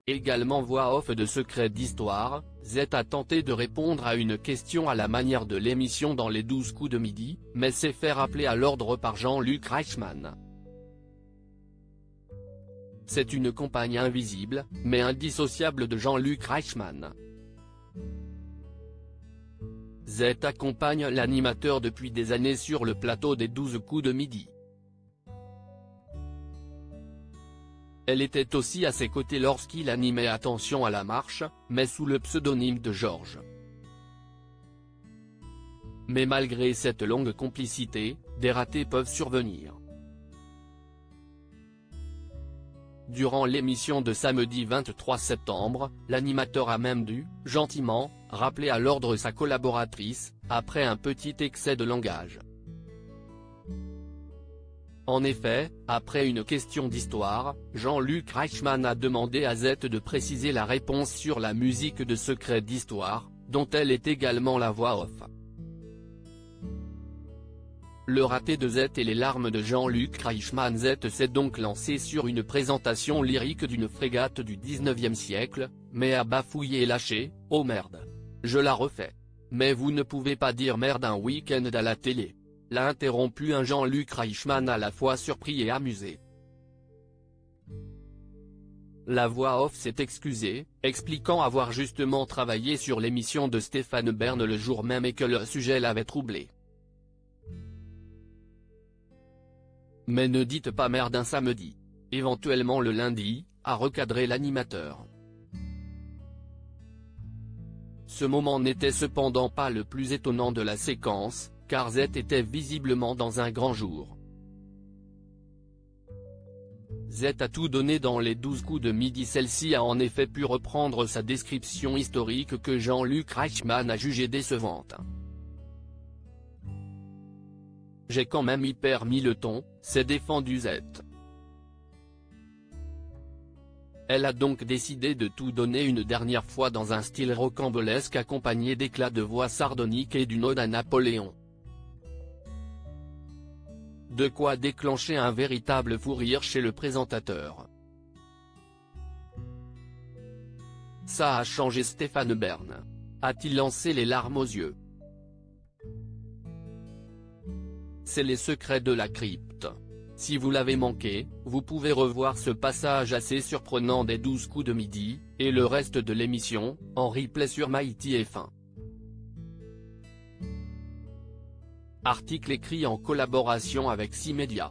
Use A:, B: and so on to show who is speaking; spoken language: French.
A: Également voix off de Secret d'Histoire, Z a tenté de répondre à une question à la manière de l'émission dans les 12 coups de midi, mais s'est fait rappeler à l'ordre par Jean-Luc Reichmann. C'est une compagne invisible, mais indissociable de Jean-Luc Reichmann. Z accompagne l'animateur depuis des années sur le plateau des 12 coups de midi. Elle était aussi à ses côtés lorsqu'il animait Attention à la marche, mais sous le pseudonyme de Georges. Mais malgré cette longue complicité, des ratés peuvent survenir. Durant l'émission de samedi 23 septembre, l'animateur a même dû, gentiment, rappeler à l'ordre sa collaboratrice, après un petit excès de langage. En effet, après une question d'histoire, Jean-Luc Reichmann a demandé à Z de préciser la réponse sur la musique de Secret d'Histoire, dont elle est également la voix off. Le raté de Z et les larmes de Jean-Luc Reichmann. Z s'est donc lancé sur une présentation lyrique d'une frégate du 19e siècle, mais a bafouillé et lâché « Oh merde. Je la refais. Mais vous ne pouvez pas dire merde un week-end à la télé », l'a interrompu un Jean-Luc Reichmann à la fois surpris et amusé. La voix off s'est excusée, expliquant avoir justement travaillé sur l'émission de Stéphane Bern le jour même et que le sujet l'avait troublé. Mais ne dites pas merde un samedi. Éventuellement le lundi, a recadré l'animateur. Ce moment n'était cependant pas le plus étonnant de la séquence, car Z était visiblement dans un grand jour. Z a tout donné dans les 12 coups de midi. Celle-ci a en effet pu reprendre sa description historique que Jean-Luc Reichmann a jugée décevante. J'ai quand même hyper mis le ton, s'est défendu Z. Elle a donc décidé de tout donner une dernière fois dans un style rocambolesque accompagné d'éclats de voix sardoniques et d'une ode à Napoléon. De quoi déclencher un véritable fou rire chez le présentateur. Ça a changé Stéphane Bern. A-t-il lancé les larmes aux yeux? C'est les secrets de la crypte. Si vous l'avez manqué, vous pouvez revoir ce passage assez surprenant des 12 coups de midi, et le reste de l'émission, en replay sur MyTF1. Article écrit en collaboration avec 6 médias.